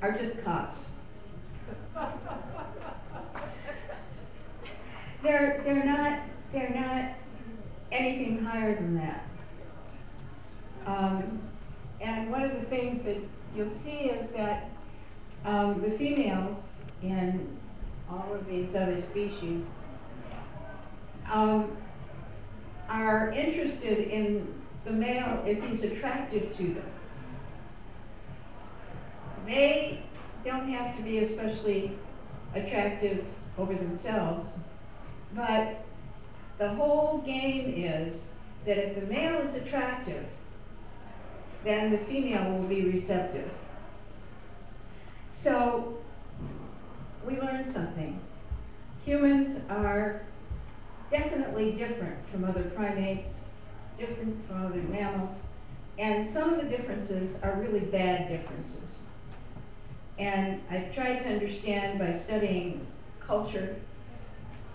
are just cops. They're not anything higher than that. And one of the things that you'll see is that the females in all of these other species are interested in the male if he's attractive to them. They don't have to be especially attractive over themselves, but the whole game is that if the male is attractive, then the female will be receptive. So we learned something. Humans are definitely different from other primates, different from other mammals, and some of the differences are really bad differences. And I've tried to understand by studying culture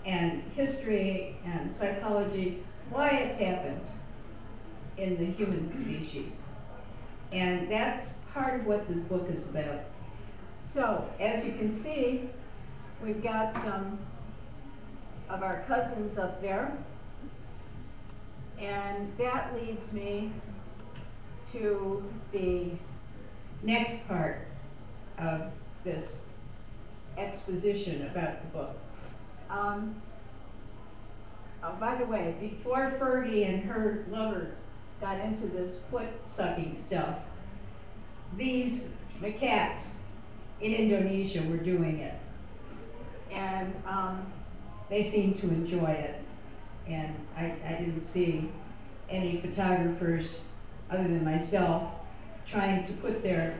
and history and psychology why it's happened in the human species. And that's part of what the book is about. So, as you can see, we've got some of our cousins up there. And that leads me to the next part of this exposition about the book. Oh, by the way, before Fergie and her lover got into this foot-sucking stuff, these macaques in Indonesia were doing it. And they seemed to enjoy it. And I didn't see any photographers other than myself trying to put their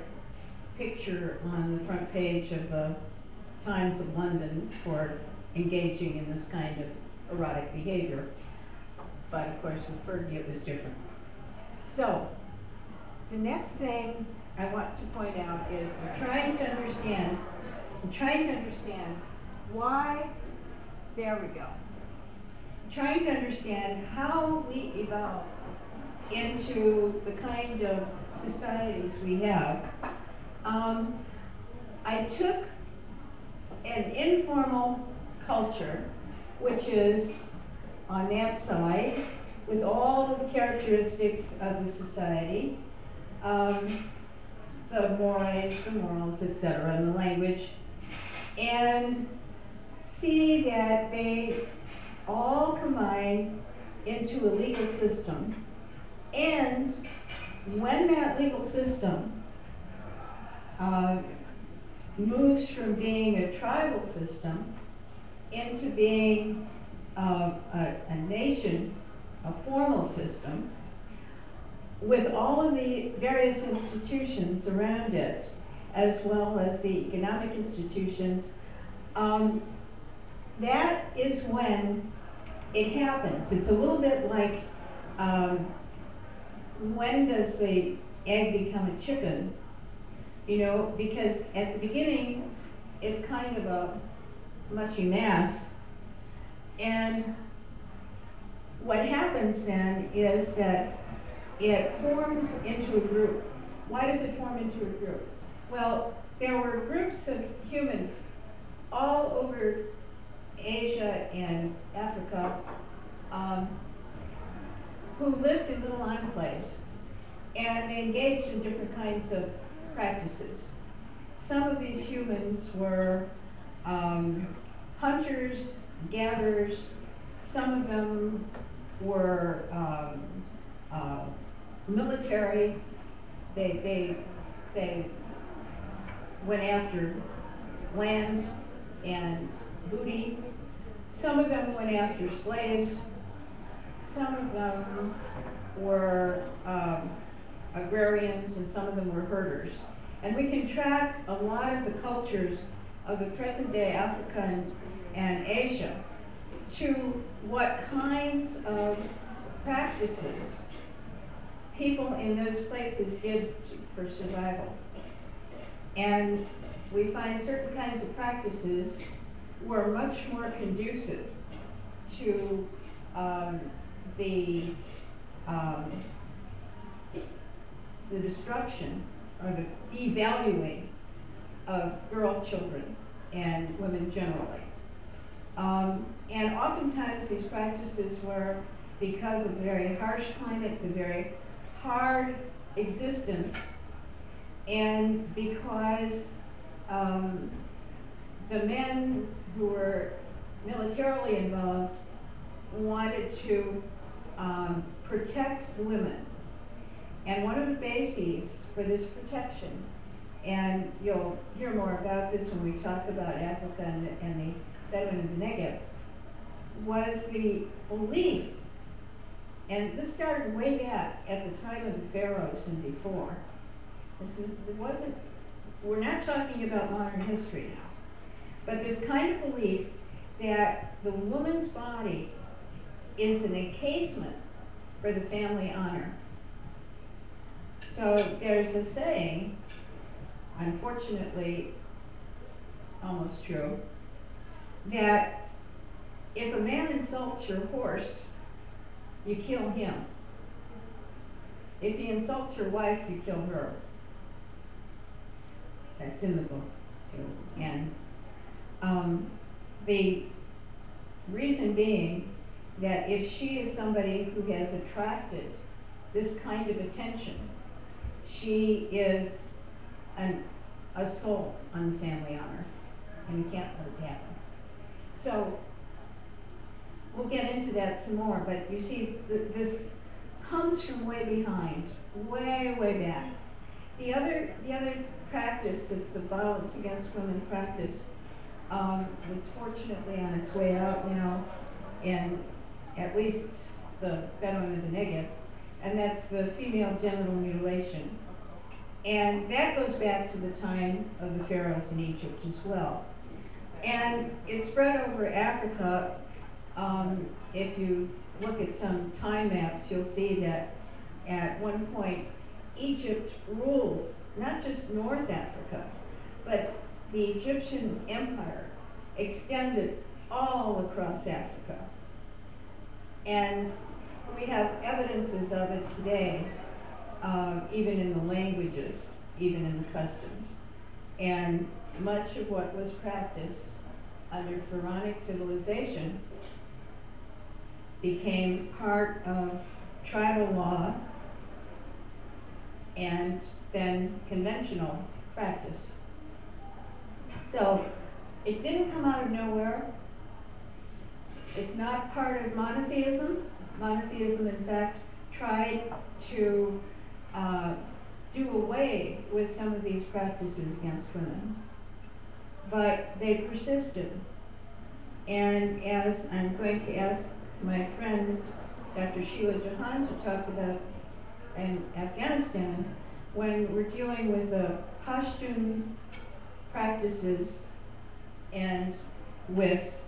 picture on the front page of the Times of London for engaging in this kind of erotic behavior. But of course with Fergie it was different. So the next thing I want to point out is I'm trying to understand why, there we go. I'm trying to understand how we evolved into the kind of societies we have. I took an informal culture, which is on that side, with all of the characteristics of the society, the mores, the morals, etc., and the language, and see that they all combine into a legal system. And when that legal system moves from being a tribal system into being a nation, a formal system, with all of the various institutions around it, as well as the economic institutions, that is when it happens. It's a little bit like when does the egg become a chicken? You know, because at the beginning, it's kind of a mushy mass. And what happens then is that it forms into a group. Why does it form into a group? Well, there were groups of humans all over Asia and Africa who lived in little enclaves, and they engaged in different kinds of practices. Some of these humans were hunters, gatherers. Some of them were military. They went after land and booty. Some of them went after slaves. Some of them were agrarians, and some of them were herders. And we can track a lot of the cultures of the present day Africa and Asia to what kinds of practices people in those places did for survival. And we find certain kinds of practices were much more conducive to the destruction or the devaluing of girl children and women generally. And oftentimes these practices were because of the very harsh climate, the very hard existence, and because the men who were militarily involved wanted to protect women. And one of the bases for this protection, and you'll hear more about this when we talk about Africa and the Bedouin of the Negev, was the belief, and this started way back at the time of the pharaohs and before. We're not talking about modern history now, but this kind of belief that the woman's body is an encasement for the family honor. So there's a saying, unfortunately almost true, that if a man insults your horse, you kill him. If he insults your wife, you kill her. That's in the book too. And the reason being that if she is somebody who has attracted this kind of attention, she is an assault on the family honor, and you can't let it happen. So we'll get into that some more, but you see, this comes from way behind, way back. The other practice that's a violence against women practice, that's fortunately on its way out now in at least the Bedouin of the Negev, and that's the female genital mutilation. And that goes back to the time of the pharaohs in Egypt as well. And it spread over Africa. If you look at some time maps, you'll see that at one point Egypt ruled not just North Africa, but the Egyptian Empire extended all across Africa. And we have evidences of it today, even in the languages, even in the customs. And much of what was practiced under Pharaonic civilization became part of tribal law and then conventional practice. So it didn't come out of nowhere. It's not part of monotheism. Monotheism, in fact, tried to do away with some of these practices against women, but they persisted. And as I'm going to ask my friend, Dr. Sheila Jahan, to talk about in Afghanistan, when we're dealing with Pashtun practices and with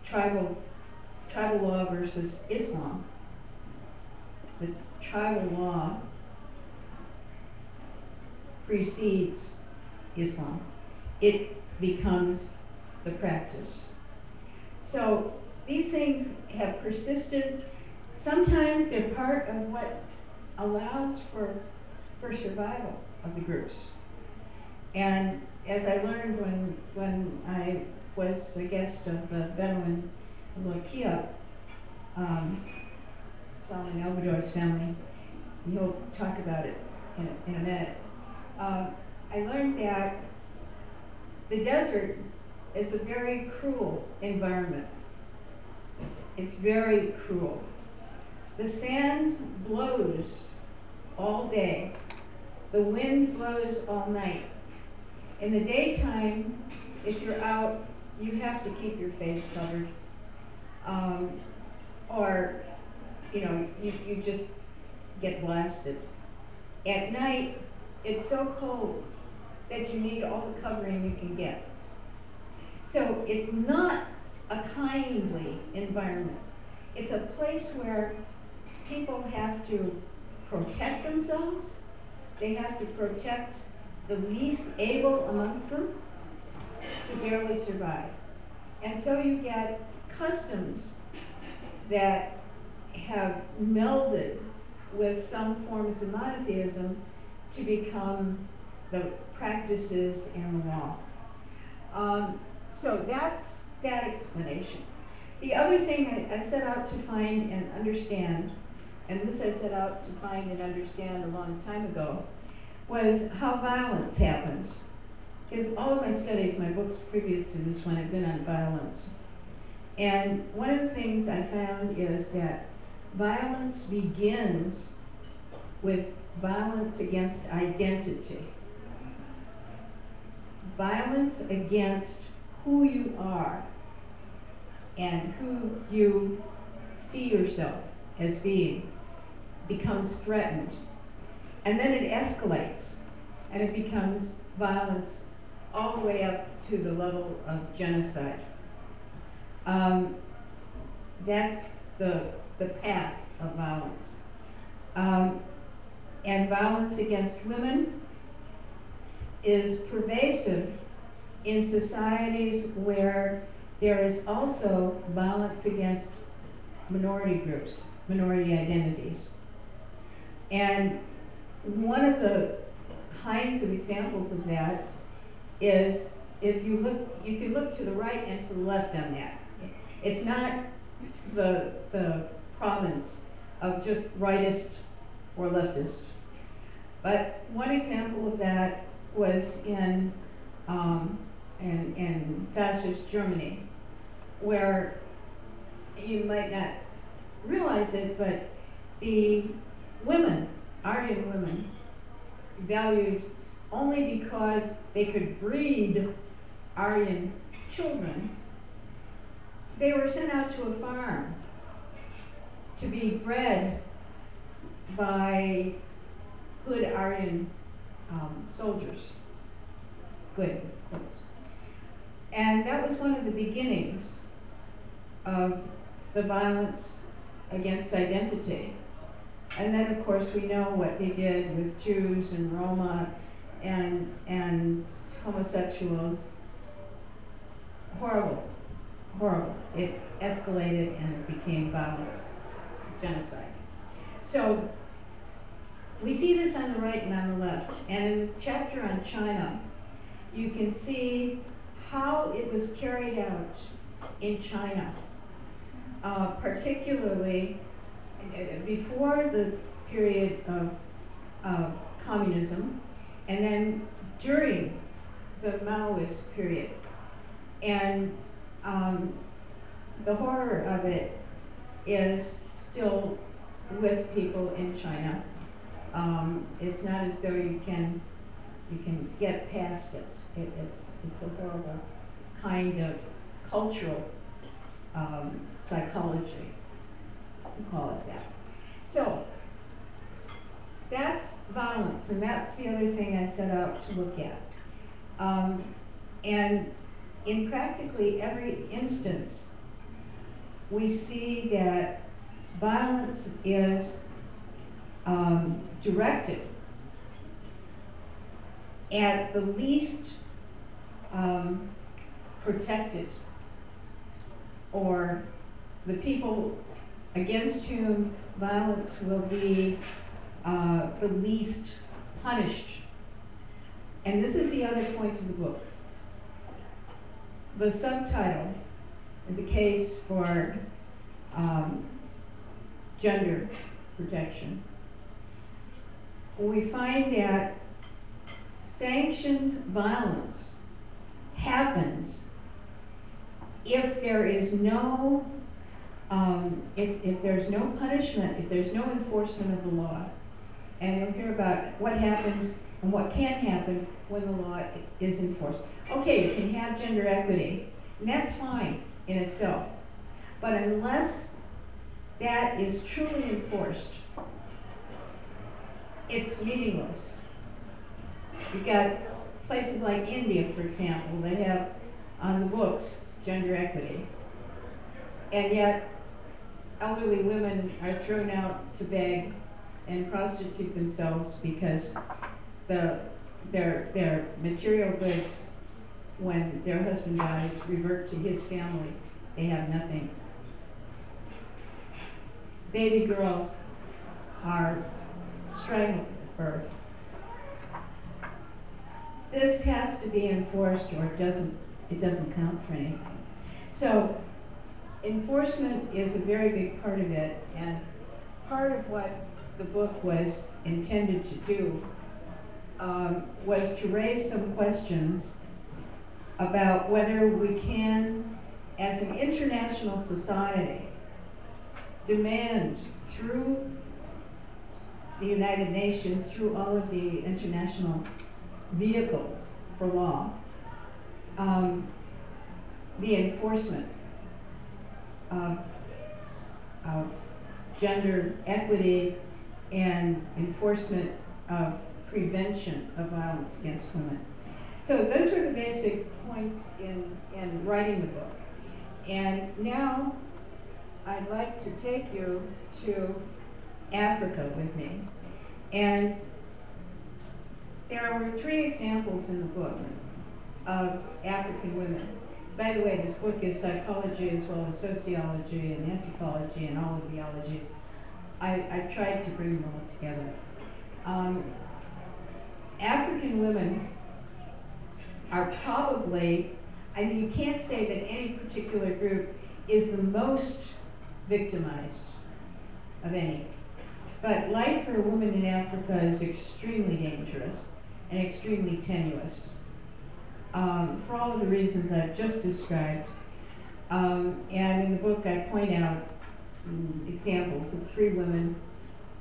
tribal law versus Islam. The tribal law precedes Islam. It becomes the practice. So these things have persisted. Sometimes they're part of what allows for survival of the groups. And as I learned when I was a guest of the Bedouin Lakia, Solomon Elbador's family, and he'll talk about it in a minute. I learned that the desert is a very cruel environment. It's very cruel. The sand blows all day. The wind blows all night. In the daytime, if you're out, you have to keep your face covered. Or, you just get blasted. At night, it's so cold that you need all the covering you can get. So it's not a kindly environment. It's a place where people have to protect themselves. They have to protect the least able amongst them to barely survive. And so you get customs that have melded with some forms of monotheism to become the practices and the law. So that's that explanation. The other thing I set out to find and understand, and this I set out to find and understand a long time ago, was how violence happens. Because all of my studies, my books previous to this one, have been on violence. And one of the things I found is that violence begins with violence against identity. Violence against who you are and who you see yourself as being becomes threatened. And then it escalates, and it becomes violence all the way up to the level of genocide. That's the path of violence. And violence against women is pervasive in societies where there is also violence against minority groups, minority identities. And one of the kinds of examples of that is, if you look, you can look to the right and to the left on that. It's not the province of just rightist or leftist. But one example of that was in fascist Germany, where you might not realize it, but the women, Aryan women, valued only because they could breed Aryan children, they were sent out to a farm to be bred by good Aryan soldiers, good quotes. And that was one of the beginnings of the violence against identity. And then, of course, we know what they did with Jews and Roma and homosexuals. Horrible, horrible. It escalated and it became violence, genocide. So we see this on the right and on the left. And in the chapter on China, you can see how it was carried out in China, particularly before the period of communism, and then during the Maoist period. And the horror of it is still with people in China. It's not as though you can get past it. It's a horrible kind of cultural psychology, we'll call it that. So that's violence, and that's the other thing I set out to look at. And in practically every instance, we see that violence is directed at the least protected, or the people against whom violence will be the least punished. And this is the other point of the book. The subtitle is a case for gender protection. We find that sanctioned violence happens if there is no, if there's no punishment, if there's no enforcement of the law. And you'll hear about what happens and what can happen when the law is enforced. Okay, you can have gender equity, and that's fine in itself. But unless that is truly enforced, it's meaningless. You've got places like India, for example, that have on the books gender equity. And yet, elderly women are thrown out to beg and prostitute themselves because their material goods, when their husband dies, revert to his family. They have nothing. Baby girls are strangled at birth. this has to be enforced or it doesn't count for anything. So enforcement is a very big part of it, and part of what the book was intended to do was to raise some questions about whether we can, as an international society, demand through the United Nations, through all of the international vehicles for law, the enforcement of gender equity and enforcement of prevention of violence against women. So those were the basic points in writing the book. And now I'd like to take you to Africa with me. And there were 3 examples in the book of African women. By the way, this book is psychology as well as sociology and anthropology and all of the ologies. I tried to bring them all together. African women are probably, I mean, you can't say that any particular group is the most victimized of any. But life for a woman in Africa is extremely dangerous and extremely tenuous for all of the reasons I've just described. And in the book I point out examples of 3 women,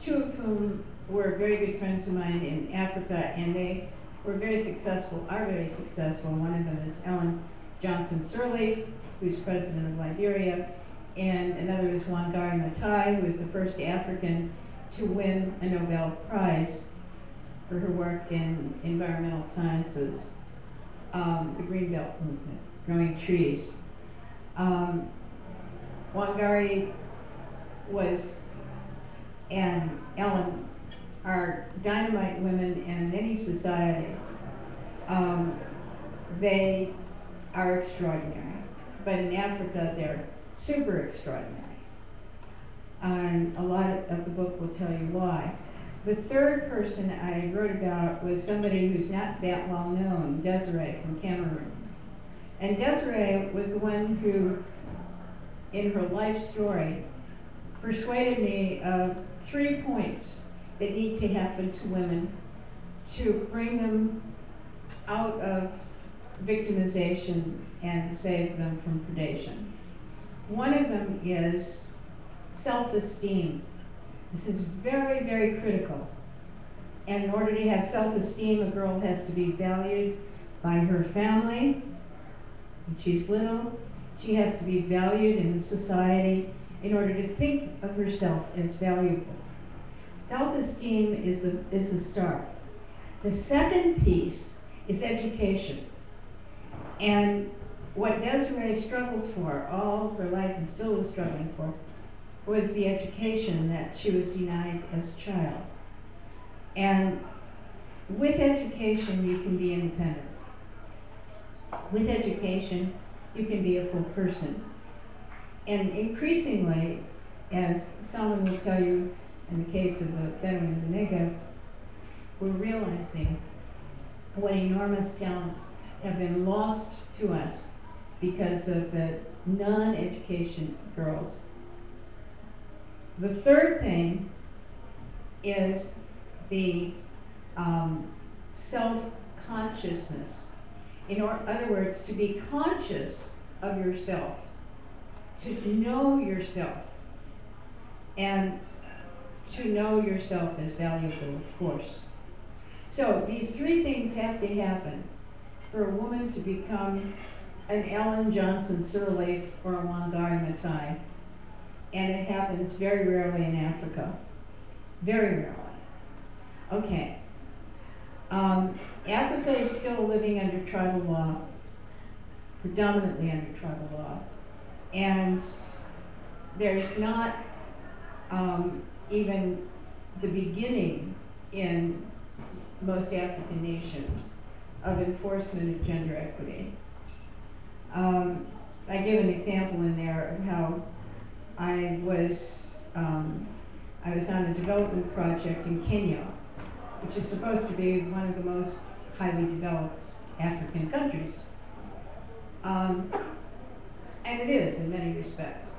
2 of whom were very good friends of mine in Africa, and they were very successful, are very successful. One of them is Ellen Johnson Sirleaf, who's president of Liberia, and another is Wangari Maathai, who was the first African to win a Nobel Prize for her work in environmental sciences, the Green Belt movement, growing trees. Wangari and Ellen are dynamite women, and in any society, they are extraordinary. But in Africa, they're super extraordinary. And a lot of the book will tell you why. The third person I wrote about was somebody who's not that well known, Desiree from Cameroon. And Desiree was the one who, in her life story, persuaded me of 3 points that need to happen to women to bring them out of victimization and save them from predation. One of them is self-esteem. This is very, very critical. And in order to have self-esteem, a girl has to be valued by her family. When she's little, she has to be valued in society in order to think of herself as valuable. Self-esteem is the start. The second piece is education. And what Desiree struggled for all her life and still is struggling for was the education that she was denied as a child. And with education, you can be independent. With education, you can be a full person. And increasingly, as Solomon will tell you in the case of the Bedouin in the Negev, we're realizing what enormous talents have been lost to us because of the non-education girls. The third thing is the self-consciousness. In other words, to be conscious of yourself, to know yourself, and to know yourself as valuable, of course. So these 3 things have to happen for a woman to become an Ellen Johnson Sirleaf or a Wangari Maathai. And it happens very rarely in Africa. Very rarely. Okay. Africa is still living under tribal law, predominantly under tribal law. And there's not even the beginning in most African nations of enforcement of gender equity. I give an example in there of how I was on a development project in Kenya, which is supposed to be one of the most highly developed African countries. Um, and it is in many respects.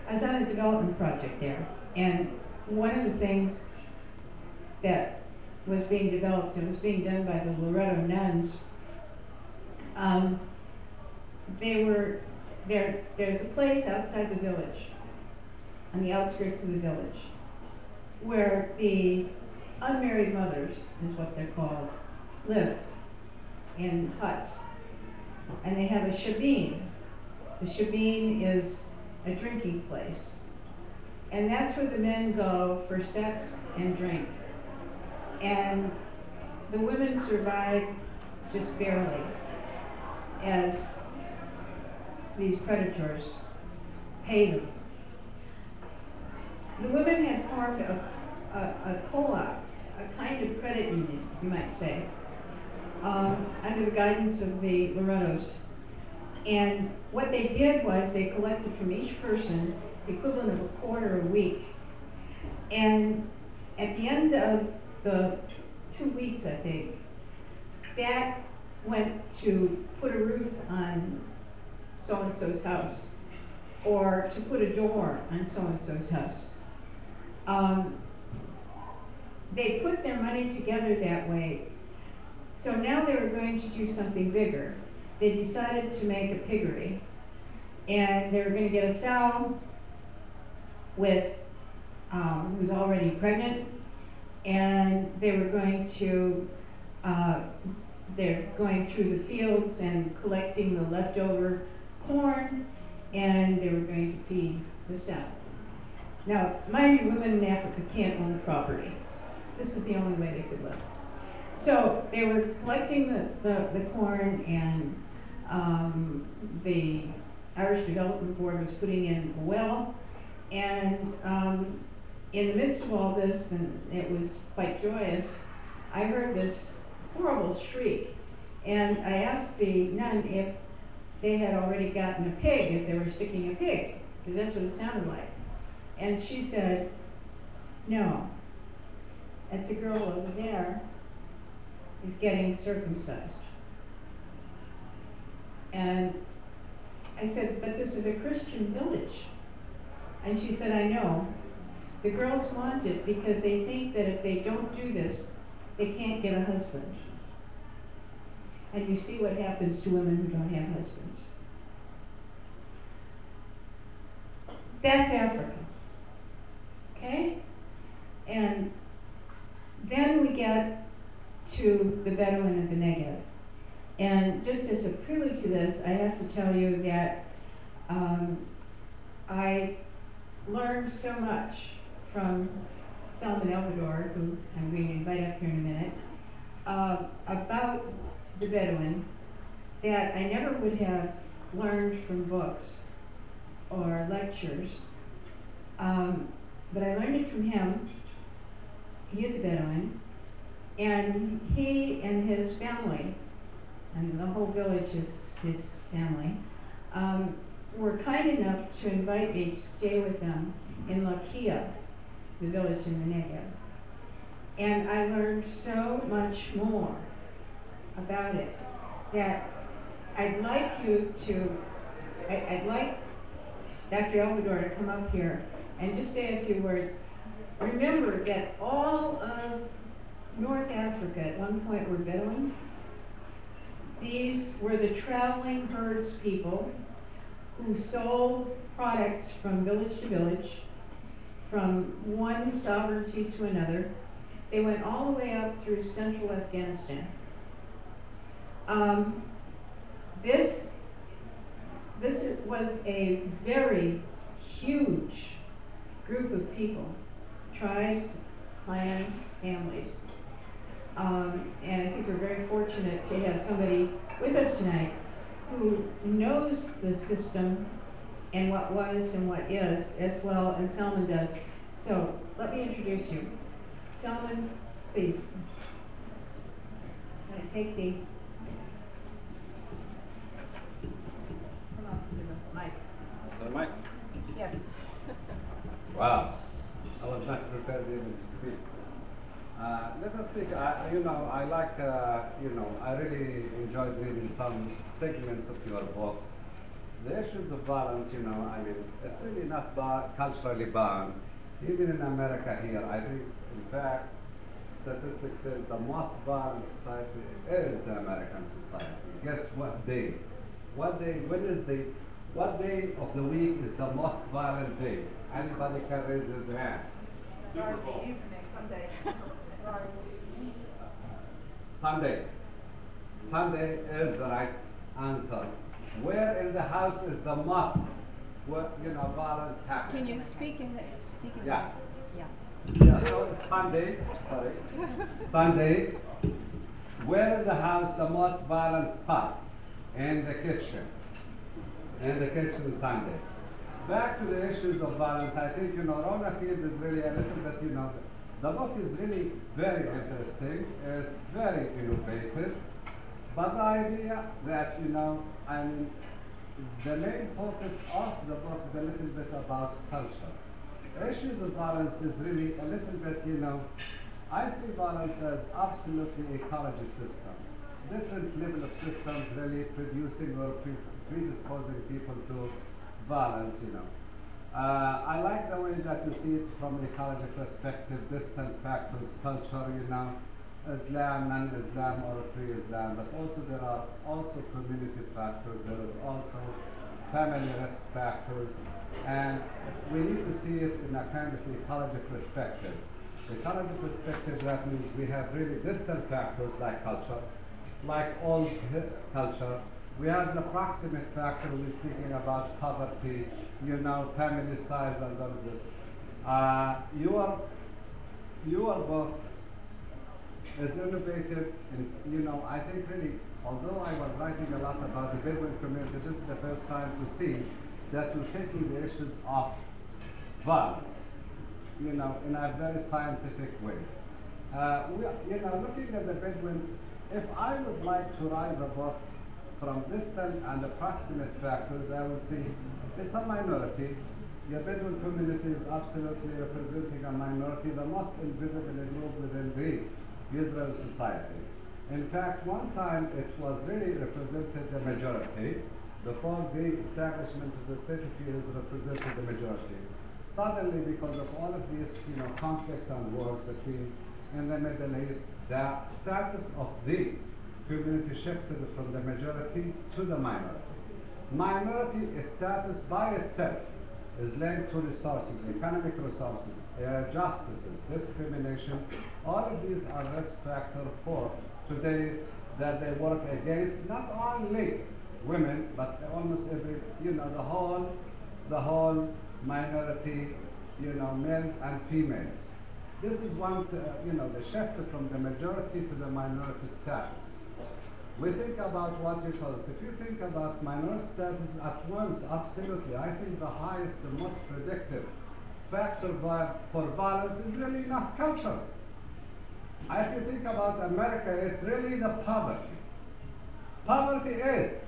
I was on a development project there, and one of the things that was being developed and was being done by the Loretto nuns, um, there's a place outside the village, on the outskirts of the village, where the unmarried mothers, is what they're called, live in huts. And they have a shebeen. The shebeen is a drinking place. And that's where the men go for sex and drink. And the women survive just barely as these predators pay them. The women had formed a co-op, a kind of credit union, you might say, under the guidance of the Lorettos. And what they did was they collected from each person the equivalent of a quarter a week. And at the end of the 2 weeks, I think, that went to put a roof on so-and-so's house, or to put a door on so-and-so's house. They put their money together that way. So now they were going to do something bigger. They decided to make a piggery, and they were going to get a sow with who's already pregnant, and they were going to they're going through the fields and collecting the leftover corn, and they were going to feed the sow. Now, mind you, women in Africa can't own property. This is the only way they could live. So they were collecting the corn, and the Irish Development Board was putting in a well, and in the midst of all this, and it was quite joyous, I heard this horrible shriek, and I asked the nun if they had already gotten a pig, if they were sticking a pig, because that's what it sounded like. And she said, no, that's a girl over there is getting circumcised. And I said, but this is a Christian village. And she said, I know. The girls want it because they think that if they don't do this, they can't get a husband. And you see what happens to women who don't have husbands. That's Africa. Okay? And then we get to the Bedouin of the Negev. And just as a prelude to this, I have to tell you that I learned so much from Salman Elvador, who I'm going to invite up here in a minute, about the Bedouin that I never would have learned from books or lectures. But I learned it from him. He is a Bedouin, and he and his family, and the whole village is his family, were kind enough to invite me to stay with them in Lakia, the village in the Negev. And I learned so much more about it that I'd like you to, I'd like Dr. Elvador to come up here and just say a few words. Remember that all of North Africa at one point were Bedouin. These were the traveling herds people who sold products from village to village, from one sovereignty to another. They went all the way up through central Afghanistan. This was a very huge group of people, tribes, clans, families. And I think we're very fortunate to have somebody with us tonight who knows the system and what was and what is, as well as Salman does. So let me introduce you. Salman, please. I'm going to take the, come on, Mike. Is that a mic? Yes. Wow, I was not prepared even to speak. Let us speak, I like, I really enjoyed reading some segments of your books. The issues of violence, it's really not culturally bound. Even in America here, I think, in fact, statistics says the most violent society is the American society. Guess what day? What day of the week is the most violent day? Anybody can raise his hand. Super Bowl. Sunday. Sunday. Sunday is the right answer. Where in the house is the most, violence happens? Can you speak in? Yeah. Yeah. Yeah, so it's Sunday, sorry. Sunday, where in the house the most violent spot? In the kitchen. In the kitchen Sunday. Back to the issues of violence, I think, Rona field is really a little bit, the book is really very interesting. It's very innovative. But the idea that, the main focus of the book is a little bit about culture. Issues of violence is really a little bit, I see violence as absolutely ecology system. Different level of systems really producing or predisposing people to violence, I like the way that you see it from ecology perspective, distant factors, culture, Islam, non-Islam, or pre-Islam, but also there are also community factors, there is also family risk factors, and we need to see it in a kind of ecology perspective. Ecology perspective, that means we have really distant factors like culture, like all culture. We have the proximate factor, we're speaking about poverty, family size and all of this. Your book is innovative, and I think really, although I was writing a lot about the Bedouin community, this is the first time to see that you're taking the issues of violence, in a very scientific way. Looking at the Bedouin, if I would like to write a book from distant and approximate factors, I would say it's a minority. The Bedouin community is absolutely representing a minority, the most invisible group within the Israel society. In fact, one time it was really represented the majority. Before the establishment of the state of Israel represented the majority. Suddenly, because of all of this, conflict and wars between in the Middle East, the status of the community shifted from the majority to the minority. Minority status by itself is linked to resources, economic resources, justices, discrimination. All of these are risk factors for today that they work against not only women, but almost every, the whole minority, males and females. This is one, the shift from the majority to the minority status. We think about what we call this. If you think about minority status at once, absolutely, I think the highest, the most predictive factor for violence is really not cultures. If you think about America, it's really the poverty. Poverty is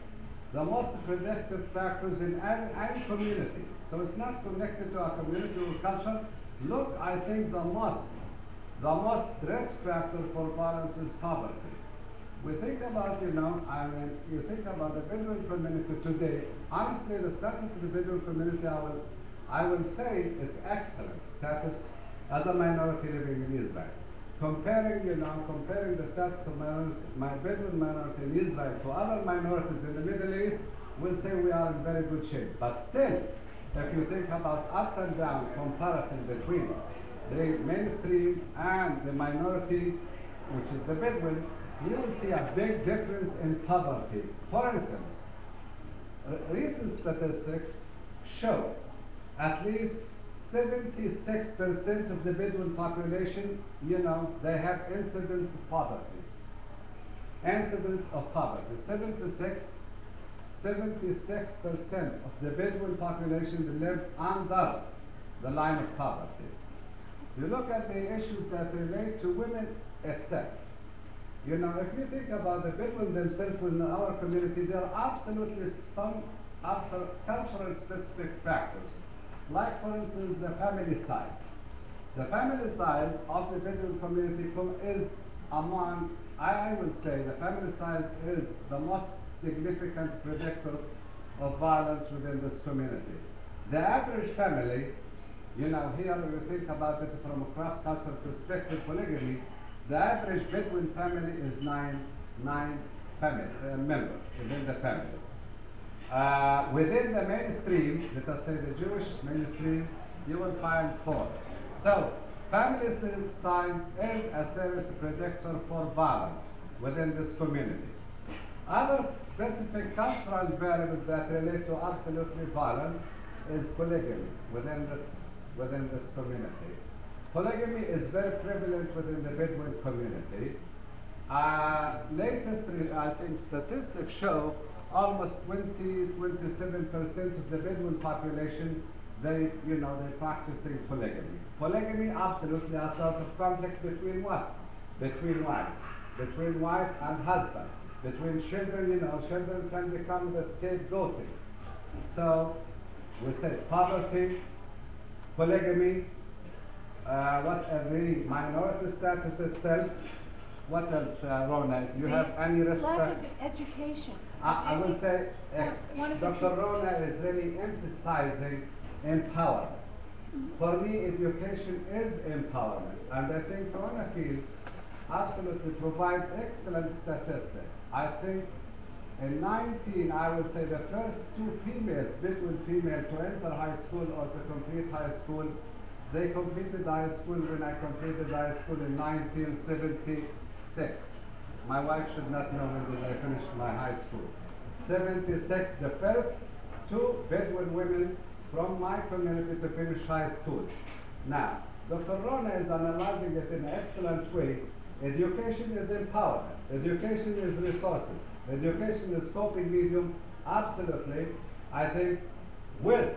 the most predictive factors in any community. So it's not connected to a community or culture. Look, I think the most risk factor for violence is poverty. We think about, you think about the Bedouin community today. Honestly, the status of the Bedouin community, I will say, is excellent status as a minority living in Israel. Comparing the status of my Bedouin minority in Israel to other minorities in the Middle East, we'll say we are in very good shape. But still, if you think about ups and down comparison between the mainstream and the minority, which is the Bedouin, you will see a big difference in poverty. For instance, recent statistics show at least 76% of the Bedouin population, they have incidence of poverty. Incidence of poverty, 76% of the Bedouin population live under the line of poverty. You look at the issues that relate to women itself. If you think about the Bedouin themselves in our community, there are absolutely some cultural specific factors. Like, for instance, the family size. The family size of the Bedouin community is I would say the family size is the most significant predictor of violence within this community. The average family, here we think about it from a cross-cultural perspective, polygamy, the average Bedouin family is nine family, members within the family. Within the mainstream, let us say the Jewish mainstream, you will find 4. So, family size is a serious predictor for violence within this community. Other specific cultural variables that relate to absolutely violence is polygamy within this community. Polygamy is very prevalent within the Bedouin community. Latest, I think, statistics show almost 27% of the Bedouin population, they're practicing polygamy. Polygamy, absolutely a source of conflict between what? Between wives, between wife and husbands, between children, children can become the scapegoating. So, we say poverty, polygamy, what are the minority status itself? What else, Rona? Do you have any respect? Lack of education. I will say Dr. Rona is really emphasizing empowerment. For me, education is empowerment, and I think Rona feels absolutely provide excellent statistics. I think in 19, I would say the first 2 females, Bedouin female, to enter high school or to complete high school, they completed high school when I completed high school in 1976. My wife should not know when did I finish my high school. 76, the first 2 Bedouin women from my community to finish high school. Now, Dr. Rona is analyzing it in an excellent way. Education is empowerment. Education is resources. Education is coping medium. Absolutely, I think, with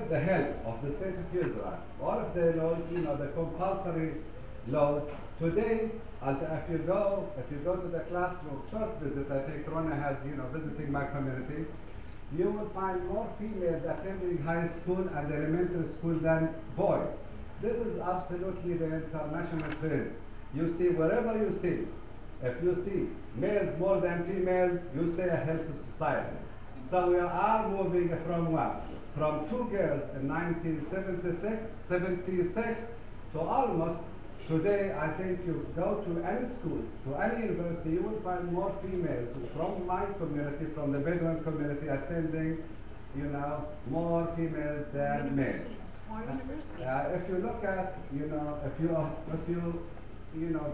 the help of the state of Israel, all of the laws, the compulsory laws. Today, if you go to the classroom, short visit, I think Rona has, visiting my community, you will find more females attending high school and elementary school than boys. This is absolutely the international trends. You see, wherever you see, if you see males more than females, you say a healthy society. So we are moving from what? From 2 girls in 1976 to almost today. I think you go to any schools, to any university, you will find more females from my community, from the Bedouin community, attending, more females than males. More universities. If you look at, if you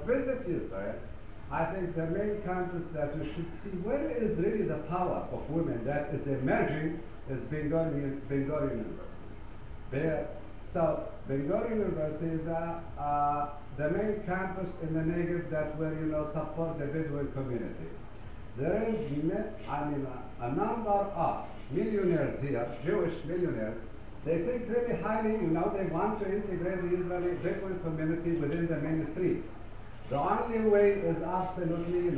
visit Israel, I think the main campus that you should see where is really the power of women that is emerging is Ben Gurion University. So Ben Gurion University is the main campus in the Negev that will support the Bedouin community. There is a number of millionaires here, Jewish millionaires. They think really highly, they want to integrate the Israeli Bedouin community within the mainstream. The only way is absolutely,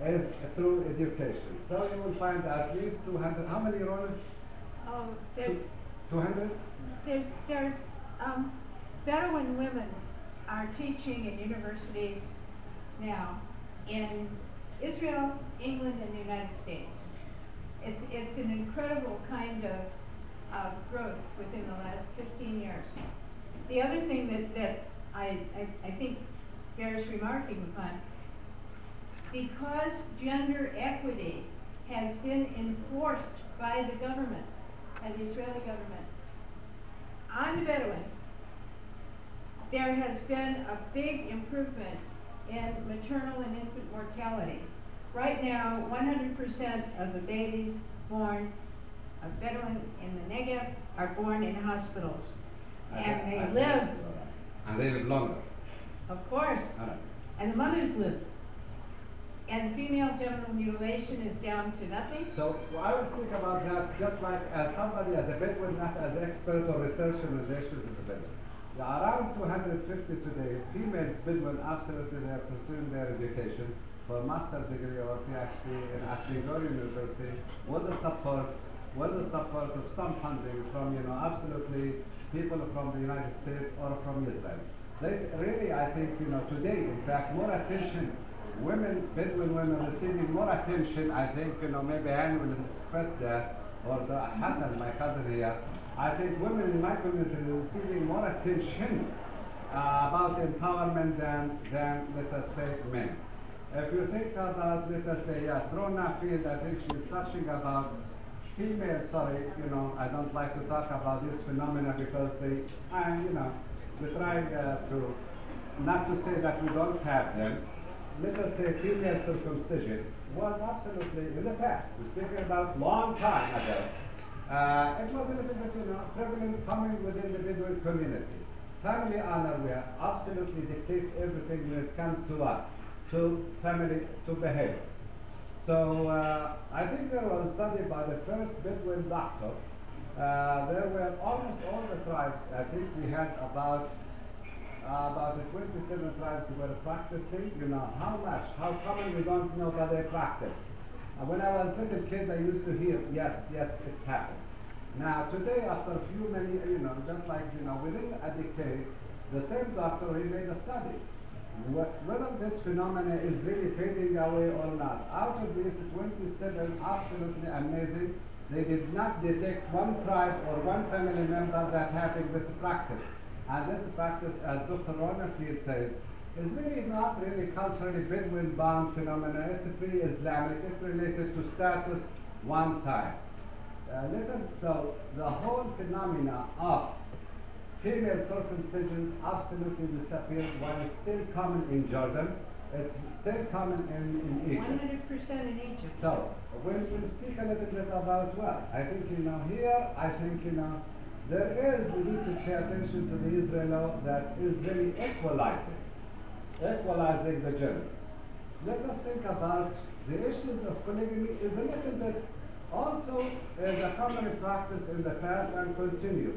is through education. So you will find at least 200, how many, Rona? Oh, 200? there's Bedouin women are teaching in universities now in Israel, England, and the United States. It's an incredible kind of growth within the last 15 years. The other thing that I think bears remarking upon, because gender equity has been enforced by the government, by the Israeli government, on the Bedouin, there has been a big improvement in maternal and infant mortality. Right now, 100% of the babies born of Bedouin in the Negev are born in hospitals. And they live. And they live longer. Of course. And the mothers live. And female genital mutilation is down to nothing. So I always think about that just like as somebody, as a Bedouin, not as expert or researcher in the issues of the Bedouin. Around 250 today, females Bedouin, absolutely they are pursuing their education for master's degree or PhD at Ben Gurion University with the support of some funding from absolutely people from the United States or from Israel. they really, I think, today, in fact, more attention, Bedouin women receiving more attention, I think, maybe Anne will express that, or the Hassan, my cousin here, I think women in my community are receiving more attention about empowerment than, let us say, men. If you think about, let us say, yes, Rona Field, I think she's touching about female, sorry, I don't like to talk about this phenomena because we try to, not to say that we don't have them. Let us say female circumcision was absolutely in the past. We're speaking about long time ago. It was a little bit, prevalent coming within the Bedouin community. Family honor where absolutely dictates everything when it comes to what? To family, to behavior. So I think there was a study by the first Bedouin doctor. There were almost all the tribes. I think we had about 27 tribes were practicing. How common we don't know, but they practice. When I was a little kid, I used to hear, yes, it happens. Now today, after a few many, just like within a decade, the same doctor he made a study. Whether this phenomena is really fading away or not. Out of these 27, absolutely amazing, they did not detect one tribe or one family member that having this practice. And this practice, as Dr. Rona Field says, is really not really culturally Bedouin bound phenomena. It's pre-Islamic. It's related to status one time. So the whole phenomena of female circumcisions absolutely disappeared while it's still common in Jordan. It's still common in Egypt. 100% in Egypt. So when we speak a little bit about, I think, here, I think, we need to pay attention to the Israel law that is really equalizing the genders. Let us think about the issues of polygamy is a little bit also as a common practice in the past and continue.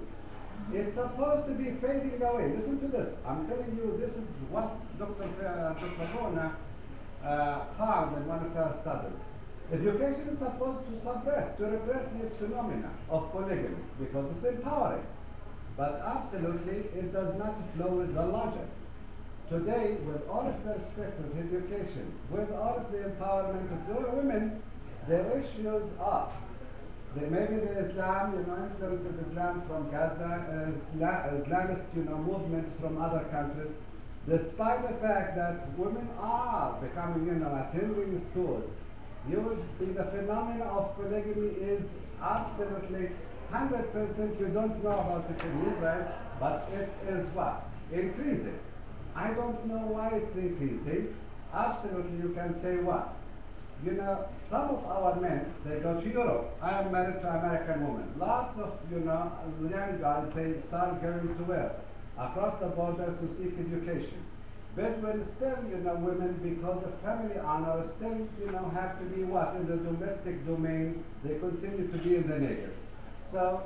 It's supposed to be fading away. Listen to this. I'm telling you, this is what Dr. Rona found in one of her studies. Education is supposed to repress this phenomena of polygamy because it's empowering. But absolutely, it does not flow with the logic. Today, with all of the respect of education, with all of the empowerment of the women, the issues are maybe the Islam, influence of Islam from Gaza, Islamist, movement from other countries, despite the fact that women are becoming, attending schools, you will see the phenomena of polygamy is absolutely 100%. You don't know about it in Israel, but it is what? Increasing. I don't know why it's increasing. Absolutely, you can say what? Some of our men, they go to Europe. I am married to an American woman. Lots of, young guys, they start going to where? Across the borders to seek education. But when still, women, because of family honor, still, have to be what? In the domestic domain, they continue to be in the negative. So,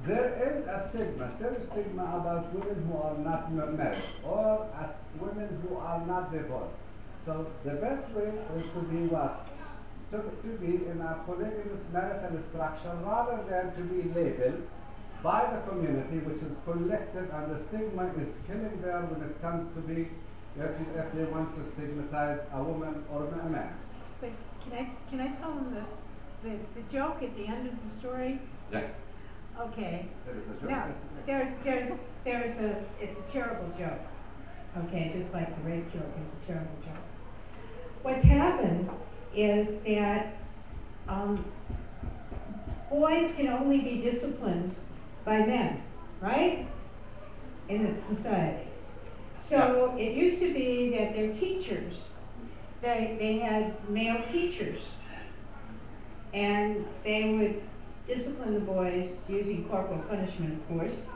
there is a stigma, serious stigma about women who are not married, or as women who are not divorced. So the best way is to be what? To be in a polygamous marital structure rather than to be labeled by the community, which is collective, and the stigma is killing them when it comes to be, if they want to stigmatize a woman or a man. But can I tell them the joke at the end of the story? Yeah. Okay. There is a joke. No, It's a terrible joke. Okay, just like the rape joke is a terrible joke. What's happened is that boys can only be disciplined by men, right? In the society. So it used to be that their teachers, they had male teachers, and they would discipline the boys using corporal punishment, of course.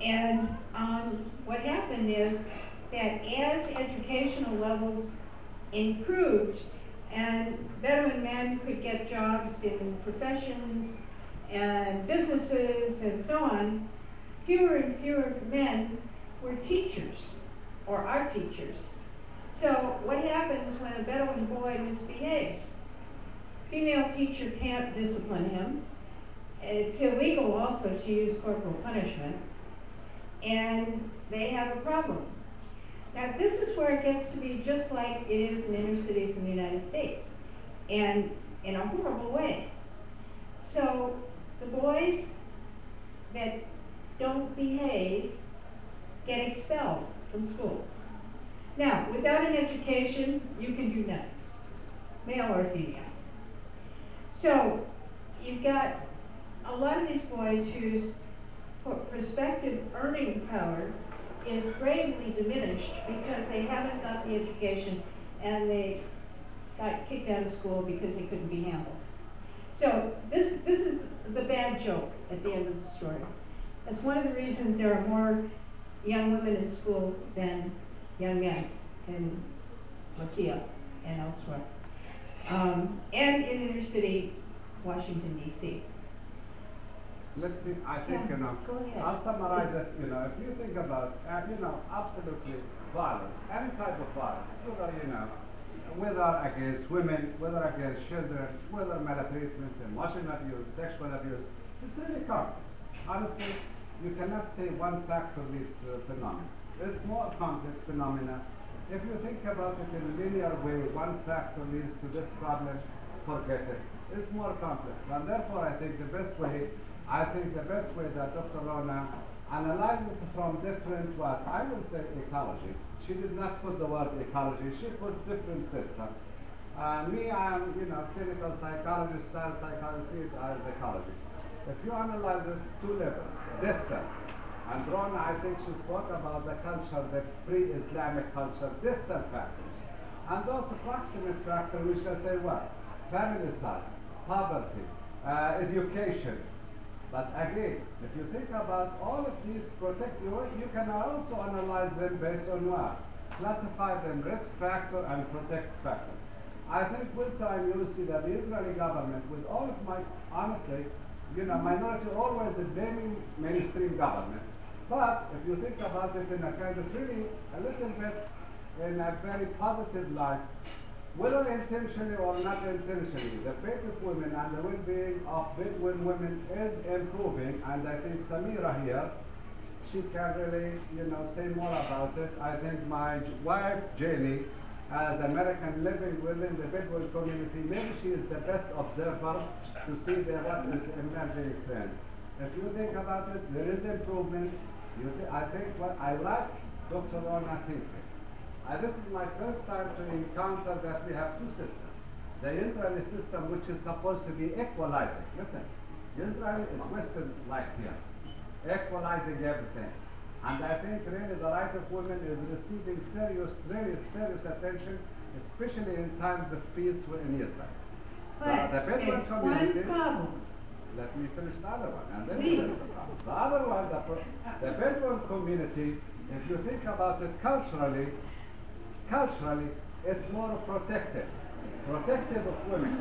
And what happened is that as educational levels improved and Bedouin men could get jobs in professions and businesses and so on, fewer and fewer men were teachers or are teachers. So what happens when a Bedouin boy misbehaves? Female teacher can't discipline him. It's illegal also to use corporal punishment. and they have a problem. Now, this is where it gets to be just like it is in inner cities in the United States, and in a horrible way. So the boys that don't behave get expelled from school. Now, without an education, you can do nothing, male or female. So you've got a lot of these boys whose prospective earning power is gravely diminished because they haven't got the education and they got kicked out of school because they couldn't be handled. So this is the bad joke at the end of the story. That's one of the reasons there are more young women in school than young men in Lakia and elsewhere. And in inner city Washington, D.C. I think, Yeah, go ahead. I'll summarize it, if you think about, absolutely violence, any type of violence, whether against women, whether against children, whether maltreatment, emotional abuse, sexual abuse, it's really complex. Honestly, you cannot say one factor leads to the phenomenon. It's more complex phenomena. If you think about it in a linear way, one factor leads to this problem, forget it. It's more complex. And therefore, I think the best way that Dr. Rona analyzed it from different, what I will say, ecology. She did not put the word ecology, she put different systems. Me, I am, clinical psychologist, child psychologist, see it as ecology. If you analyze it two levels, distant, and Rona, I think she spoke about the culture, the pre-Islamic culture, distant factors. And those proximate factors, we shall say what? Family size, poverty, education. But again, if you think about all of these you can also analyze them based on what? Classify them risk factor and protect factor. I think with time you will see that the Israeli government, with all of my, honestly, minority always blaming mainstream government. But if you think about it in a kind of really, a little bit in a very positive light, whether intentionally or not intentionally, the fate of women and the well-being of Bedouin women is improving, and I think Samira here, she can really, say more about it. I think my wife, Jenny, as American living within the Bedouin community, maybe she is the best observer to see what is emerging trend. If you think about it, there is improvement. I think what I like Dr. Rona thinking. This is my first time to encounter that we have two systems. The Israeli system, which is supposed to be equalizing. Listen, Israel is Western like here, equalizing everything. And I think really the right of women is receiving really serious attention, especially in times of peace in Israel. But the Bedouin there's community, one problem. let me finish the other one, and then Please. we'll finish the problem. The other one, the Bedouin community, if you think about it culturally, it's more protective of women.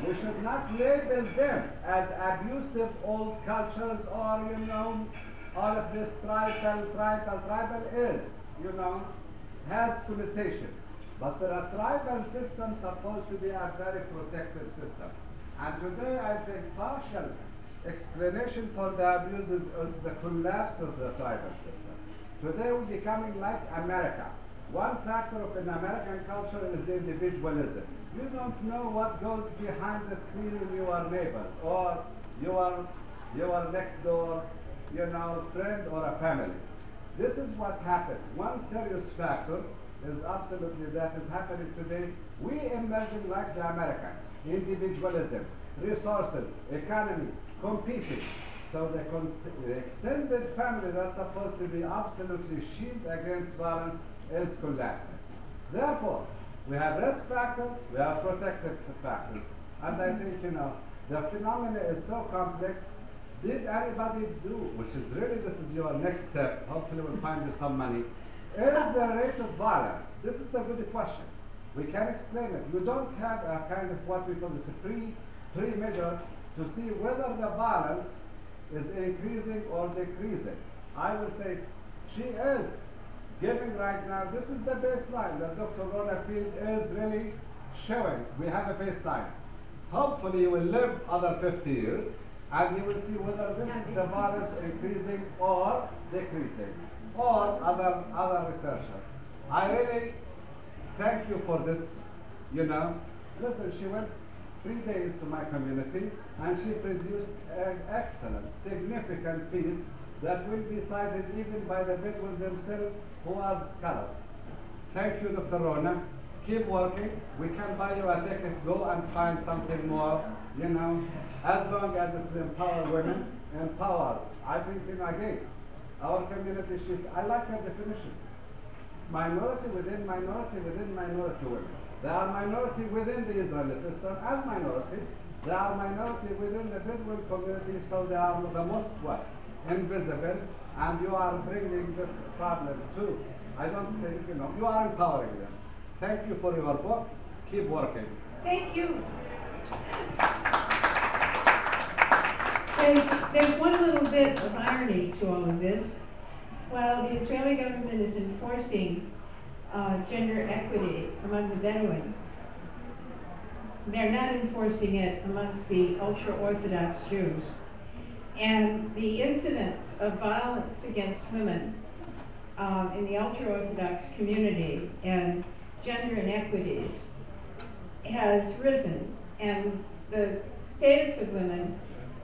We should not label them as abusive old cultures or, all of this tribal is, has connotation. But the tribal system supposed to be a very protective system. And today I think partial explanation for the abuse is the collapse of the tribal system. Today we're becoming like America. One factor of an American culture is individualism. You don't know what goes behind the screen in your neighbors or your next door, friend or a family. This is what happened. One serious factor is absolutely that is happening today. We emerging like the American. Individualism, resources, economy, competing. So the extended family that's supposed to be absolutely shield against violence is collapsing. Therefore, we have risk factor, we have protective factors. And I think, the phenomena is so complex. Did anybody do, which is really, this is your next step, hopefully we'll find you some money, is the rate of violence? This is the good question. We can explain it. You don't have a kind of what we call this pre-measure to see whether the violence is increasing or decreasing. I will say she is giving right now, this is the baseline that Dr. Rona Field is really showing. We have a baseline. Hopefully you will live other 50 years And you will see whether this is the virus increasing or decreasing, or other researcher. I really thank you for this, you know. Listen, she went 3 days to my community and she produced an excellent, significant piece that will be cited even by the Bedouin themselves who are scholars. Thank you, Dr. Rona. Keep working. We can buy you a ticket. Go and find something more, you know, as long as it's empower women, empower. I think, again, our community, I like her definition. Minority within minority within minority women. They are minority within the Israeli system as minority. They are minority within the Bedouin community, so they are the most what? Invisible, and you are bringing this problem too. I don't think, you are empowering them. Thank you for your book. Keep working. Thank you. There's one little bit of irony to all of this. While the Israeli government is enforcing gender equity among the Bedouin, they're not enforcing it amongst the ultra-Orthodox Jews. And the incidence of violence against women in the ultra-Orthodox community and gender inequities has risen. And the status of women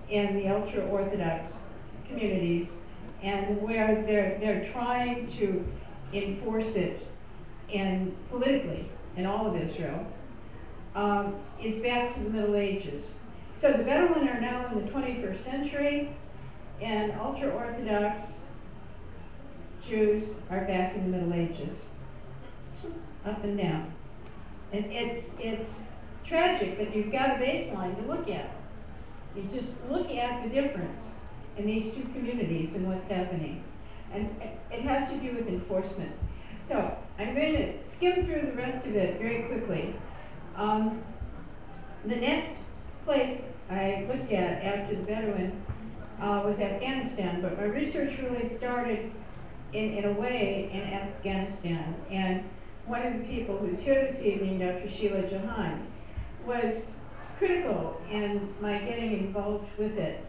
in the ultra-Orthodox communities and where they're trying to enforce it politically in all of Israel is back to the Middle Ages. So the Bedouin are now in the 21st century, and ultra-Orthodox Jews are back in the Middle Ages, up and down. And it's tragic, but you've got a baseline to look at. You just look at the difference in these two communities and what's happening. And it has to do with enforcement. So I'm going to skim through the rest of it very quickly. The next place I looked at after the Bedouin was Afghanistan, but my research really started in a way in Afghanistan. And one of the people who's here this evening, Dr. Sheila Jahan, was critical in my getting involved with it.